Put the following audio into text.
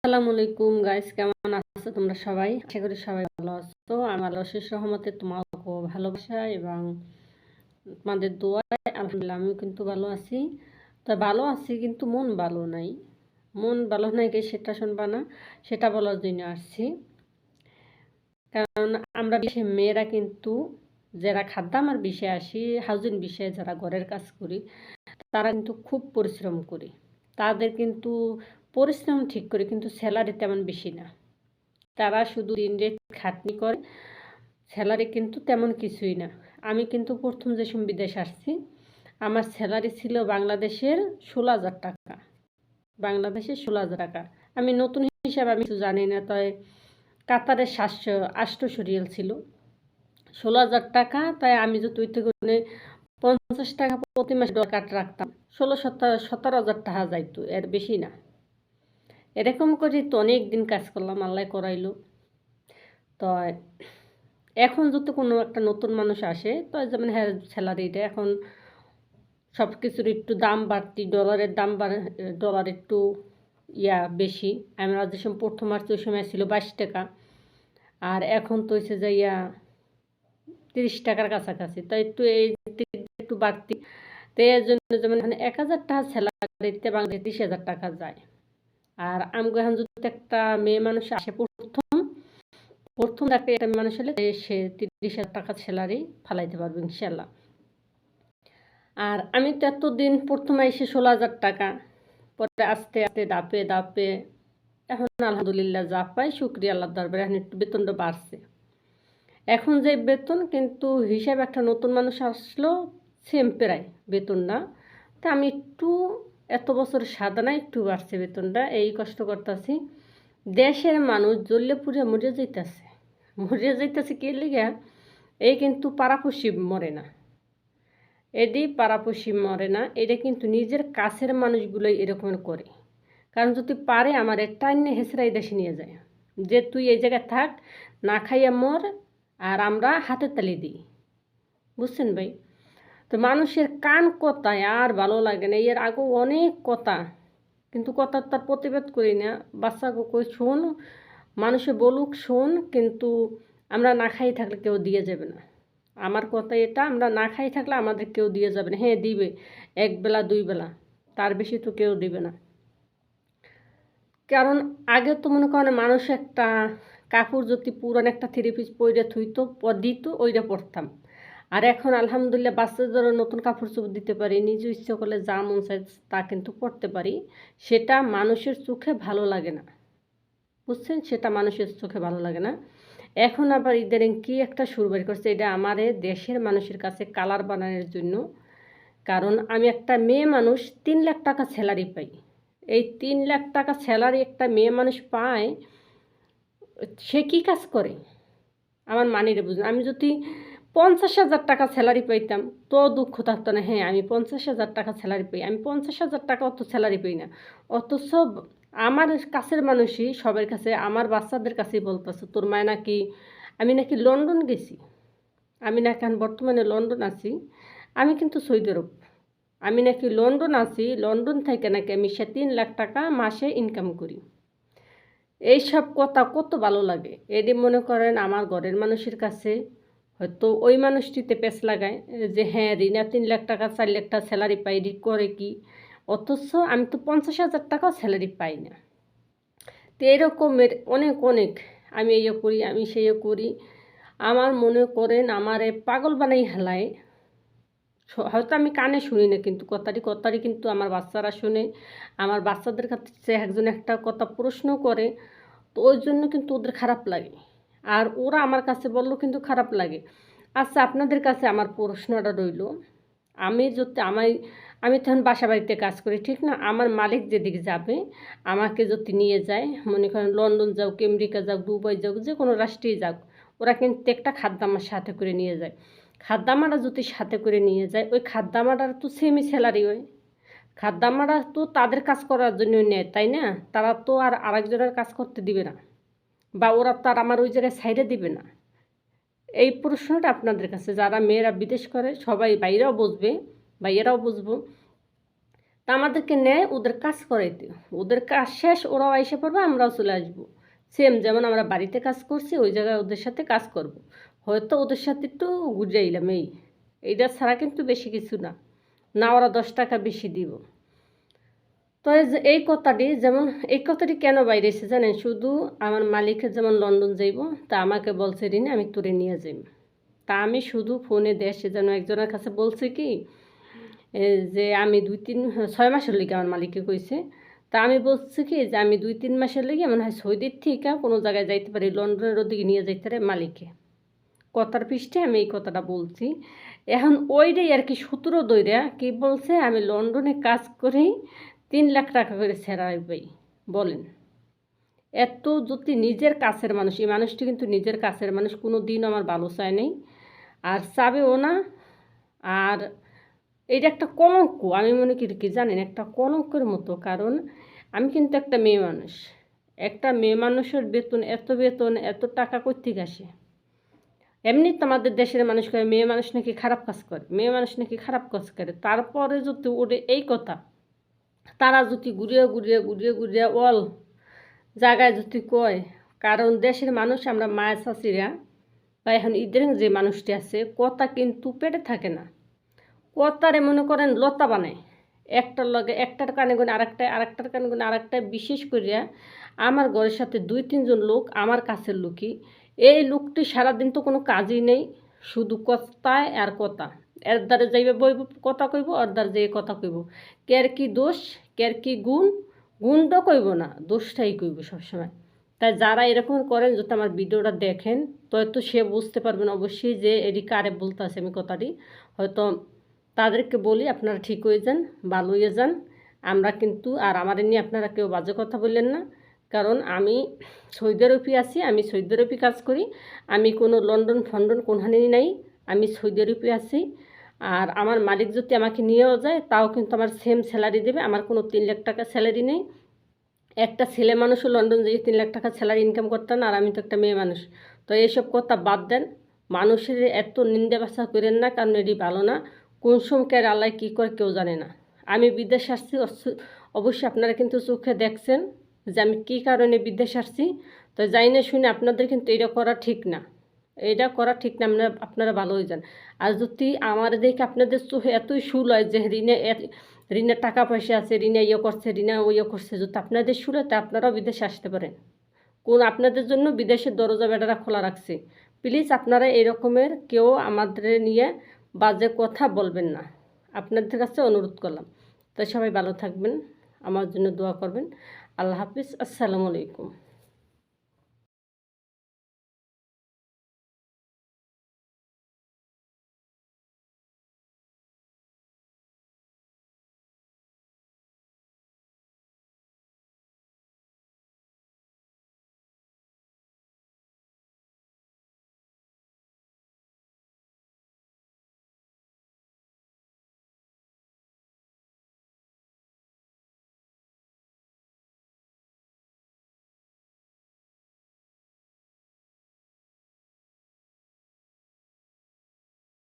আসসালামু আলাইকুম গাইস, কেমন আছো তোমরা সবাই? আশা করি সবাই ভালো আছো। আমার অশেষ রহমতে তোমাকে ভালোবাসা এবং তোমাদের দোয়ায় আলহামদুলিল্লাহ আমিও কিন্তু ভালো আছি। তো ভালো আছি কিন্তু মন ভালো নাই। মন ভালো নাই কে সেটা শুনবা না, সেটা বলার জন্য আসছি। কারণ আমরা বিশেষ মেয়েরা কিন্তু যারা খাদ্যামার বিষয়ে আসি, হাউজিং বিষয়ে যারা ঘরের কাজ করি, তারা কিন্তু খুব পরিশ্রম করি। তাদের কিন্তু পরিশ্রম ঠিক করে কিন্তু স্যালারি তেমন বেশি না। তারা শুধু দিন রাত খাটনি করে, স্যালারি কিন্তু তেমন কিছুই না। আমি কিন্তু প্রথম যে সময় বিদেশ আসছি, আমার স্যালারি ছিল বাংলাদেশের 16,000 টাকা। বাংলাদেশের 16,000 টাকা। আমি নতুন হিসাবে আমি কিছু জানি না, তাই কাতারের 700-800 রিয়াল ছিল 16,000 টাকা। তাই আমি যদি ওই থেকে 50 টাকা প্রতি মাসে ডলার কাট রাখতাম, 16-17,000 টাকা যাইতো, এর বেশি না। এরকম করে তো অনেক দিন কাজ করলাম, আল্লাহ করাইলো। তো এখন যদি কোনো একটা নতুন মানুষ আসে, তো যেমন হ্যাঁ স্যালারিটা এখন সব কিছুর একটু দাম বাড়তি, ডলারের দাম ডলার একটু বেশি। আমরা যে সময় প্রথম আসছি ওই সময় ছিল 22 টাকা, আর এখন তো হচ্ছে যে 30 টাকার কাছাকাছি। তাই একটু একটু বাড়তি। তো এর জন্য যেমন 1,000 টাকা স্যালারিতে বাংলাদেশে 30,000 টাকা যায়। আর আমগো এখন যদি একটা মেয়ে মানুষ আসে প্রথম তাকে একটা মানুষ হলে সে 30,000 টাকা স্যালারি ফালাইতে পারবে ইনশাল্লাহ। আর আমি তো এতদিন প্রথমে এসে 16,000 টাকা, পরে আস্তে আস্তে ধাপে ধাপে এখন আলহামদুলিল্লাহ যা পাই শুক্রিয়া আল্লাহ দরবারে, এখন একটু বেতনটা বাড়ছে। এখন যে বেতন কিন্তু হিসাবে একটা নতুন মানুষ আসলো সেম প্রায় বেতন না। তা আমি একটু এত বছর সাধনা একটু বাড়ছে বেতনটা, এই কষ্ট করতেছি। দেশের মানুষ জ্বললে পুড়ে মরে যাইতেছে কে লিগা? এই কিন্তু পাড়াপড়শি মরে না, এটি পাড়াপড়শি মরে না, এটা কিন্তু নিজের কাছের মানুষগুলোই এরকম করে। কারণ যদি পারে আমার টাইনে হেসরাই দেশে নিয়ে যায়, যে তুই এই জায়গায় থাক, না খাইয়া মর, আর আমরা হাতে তালি দিই। বুঝছেন ভাই? তো মানুষের কান কথায় আর ভালো লাগে না। এর আগেও অনেক কথা, কিন্তু কথা তার প্রতিবাদ করি না। বাচ্চাকে কই শোন, মানুষে বলুক শোন, কিন্তু আমরা না খাই থাকলে কেউ দিয়ে যাবে না। আমার কথা এটা, আমরা না খাই থাকলে আমাদের কেউ দিয়ে যাবে না। হ্যাঁ দিবে, 1 বেলা 2 বেলা, তার বেশি তো কেউ দিবে না। কারণ আগে তো মনে করেন মানুষ একটা কাপড় যদি পুরান একটা 3 পিস পরে থুইতো দিত, ওইটা পরতাম। আর এখন আলহামদুলিল্লাহ বাচ্চাদেরও নতুন কাপড় চোপড় দিতে পারি, নিজে ইচ্ছে করলে যা মন চায় তা কিন্তু পরতে পারি। সেটা মানুষের চোখে ভালো লাগে না, বুঝছেন? সেটা মানুষের চোখে ভালো লাগে না। এখন আবার ইদানিং কি একটা সুর বের করছে, এটা আমার দেশের মানুষের কাছে কালার বানানোর জন্য। কারণ আমি একটা মেয়ে মানুষ 3 লাখ টাকা স্যালারি পাই। এই 3 লাখ টাকা স্যালারি একটা মেয়ে মানুষ পায়, সে কী কাজ করে আমার মানিরে বুঝুন। আমি যদি 50,000 টাকা স্যালারি পাইতাম তো দুঃখ থাকতো না। হ্যাঁ আমি 50,000 টাকা স্যালারি পাই, আমি 50,000 টাকা অত স্যালারি পাই না। অথচ আমার কাছের মানুষই সবার কাছে, আমার বাচ্চাদের কাছেই বলতেছে তোর মায় নাকি, আমি নাকি লন্ডন গেছি, আমি নাকি এখন বর্তমানে লন্ডন আছি। আমি কিন্তু সৌদি আরব, আমি নাকি লন্ডন আছি, লন্ডন থেকে নাকি আমি 3 লাখ টাকা মাসে ইনকাম করি। এইসব কথা কত ভালো লাগে। এটি মনে করেন আমার ঘরের মানুষের কাছে হয়তো ওই মানুষটিতে পেছ লাগায়, যে হ্যাঁ রিনা 3 লাখ টাকা 4 লাখ টাকা স্যালারি পাই, রি করে কি? অথচ আমি তো 50,000 টাকাও স্যালারি পাই না। তো এরকমের অনেক অনেক আমি ইয়ে করি, আমি সেই করি। আমার মনে করেন আমার পাগল বানাই হেলায়। হয়তো আমি কানে শুনি না, কিন্তু কথাটি কিন্তু আমার বাচ্চারা শুনে। আমার বাচ্চাদের কাছে একজন একটা কথা প্রশ্ন করে, তো ওই জন্য কিন্তু ওদের খারাপ লাগে। আর ওরা আমার কাছে বললেও কিন্তু খারাপ লাগে। আচ্ছা আপনাদের কাছে আমার প্রশ্নটা রইল, আমি তখন বাসা বাড়িতে কাজ করি, ঠিক না? আমার মালিক যেদিকে যাবে, আমাকে যদি নিয়ে যায়, মনে করেন লন্ডন যাও, আমেরিকা যাও, দুবাই যাও, যে কোনো রাষ্ট্রেই যাও, ওরা কিন্তু একটা খাদ্যামার সাথে করে নিয়ে যায়। খাদ্যামারা যদি সাথে করে নিয়ে যায়, ওই খাদ্যামারার তো সেমি স্যালারি হয়। খাদ্যামারা তো তাদের কাজ করার জন্য নেয়, তাই না? তারা তো আর আরেকজনের কাজ করতে দিবে না, বা ওরা তো আর আমার ওই জায়গায় সাইডে দিবে না। এই প্রশ্নটা আপনাদের কাছে, যারা মেয়েরা বিদেশ করে সবাই, বাইরেও বুঝবে, ভাইয়েরাও বুঝবো। তা আমাদেরকে নেয় ওদের কাজ করাইতে, ওদের কাজ শেষ ওরাও এসে পড়বে, আমরাও চলে আসবো। সেম যেমন আমরা বাড়িতে কাজ করছি ওই জায়গায় ওদের সাথে কাজ করব। হয়তো ওদের সাথে একটু ঘুরে এলাম এইটা ছাড়া কিন্তু বেশি কিছু না, না ওরা 10 টাকা বেশি দিব। তো এই কথাটি যেমন এই কথাটি কেন বাইরে এসে জানেন, শুধু আমার মালিকের যেমন লন্ডন যাইব, তা আমাকে বলছে রিনা আমি তোরে নিয়ে যাইব। তা আমি শুধু ফোনে দেশে যেন একজনের কাছে বলছে কি যে আমি 6 মাসের লেগে আমার মালিককে কইছে। তা আমি বলছি কি যে আমি 2-3 মাসের লেগে মনে হয় সৌদির থেকে কোনো জায়গায় যাইতে পারি, লন্ডনের ওদিকে নিয়ে যাইতে পারে মালিকে। কথার পৃষ্ঠে আমি এই কথাটা বলছি। এখন ওইটাই আর কি সূত্র ধইরা কি বলছে, আমি লন্ডনে কাজ করি 3 লাখ টাকা করে স্যালারি পাই। বলেন, এত যদি নিজের কাছের মানুষ, এই মানুষটি কিন্তু নিজের কাছের মানুষ, কোনো দিন আমার ভালো চায় নাই আর চাবেও না। আর এইটা একটা কলঙ্ক, আমি মনে করি কি জানেন, একটা কলঙ্কের মতো। কারণ আমি কিন্তু একটা মেয়ে মানুষ, একটা মেয়ে মানুষের বেতন এত টাকা কোত্থেকে আসে? এমনি তো আমাদের দেশের মানুষ করে মেয়ে মানুষ নাকি খারাপ কাজ করে, মেয়ে মানুষ নাকি খারাপ কাজ করে। তারপরে যদি ওরে এই কথা তারা যদি ঘুরিয়ে অল জায়গায় যদি কয়, কারণ দেশের মানুষ আমরা মায়া চাষিরা বা এখন ঈদের যে মানুষটি আছে কথা কিন্তু পেটে থাকে না, কথারে মনে করেন লতা বানায়, একটার লগে একটার কানে গুনে আরেকটার কানে গুনে আরেকটায়। বিশেষ করিয়া আমার ঘরের সাথে 2-3 জন লোক আমার কাছের লোকই, এই লোকটি সারাদিন তো কোনো কাজই নেই, শুধু কথায় আর কথা। এর দ্বারে যাইবে বইব কথা কইব, ওর দ্বারে যাই কথা কইব। কের কি দোষ, কের কি গুণটা কইব না, দোষটাই কইব সবসময়। তাই যারা এরকম করেন যদি আমার ভিডিওটা দেখেন তো সে বুঝতে পারবেন অবশ্যই যে এটি কারে বলতে আছে আমি কথাটি। হয়তো তাদেরকে বলি আপনারা ঠিক হয়ে যান, ভালো হয়ে যান। আমরা কিন্তু আর আমার নিয়ে আপনারা কেউ বাজে কথা বললেন না, কারণ আমি সৌদি আরবে আছি, আমি সৌদি আরবে কাজ করি, আমি কোনো লন্ডন ফন্ডন কোনখানেই নাই, আমি সৌদি আরবে আছি। আর আমার মালিক যদি আমাকে নিয়েও যায় তাও কিন্তু আমার সেম স্যালারি দেবে, আমার কোনো 3 লাখ টাকা স্যালারি নেই। একটা ছেলে মানুষও লন্ডন যেয়ে 3 লাখ টাকা স্যালারি ইনকাম করতেন, আর আমি তো একটা মেয়ে মানুষ। তো এইসব কথা বাদ দেন, মানুষের এত নিন্দা বাসা করেন না, কারণ এটি ভালো না। কোন সময় আল্লাহ কী করে কেউ জানে না। আমি বিদেশে আসছি, অবশ্যই আপনারা কিন্তু চোখে দেখছেন যে আমি কী কারণে বিদেশে আসছি। তো যাই না শুনে আপনাদের কিন্তু এটা করা ঠিক না, এটা করা ঠিক না। আপনারা ভালো হয়ে যান। আর যদি আমার দেখে আপনাদের চোখে এতই শুল হয় যে ঋণের টাকা পয়সা আছে, ঋণে ইয়ে করছে, ঋণে ইয়ে করছে, যদি আপনাদের শুলে তা আপনারাও বিদেশে আসতে পারেন। আপনাদের জন্য বিদেশের দরজা বেটারা খোলা রাখছে। প্লিজ আপনারা এরকমের কেউ আমাদের নিয়ে বাজে কথা বলবেন না, আপনাদের কাছে অনুরোধ করলাম। তাই সবাই ভালো থাকবেন, আমার জন্য দোয়া করবেন। আল্লাহ হাফিজ, আসসালামু আলাইকুম।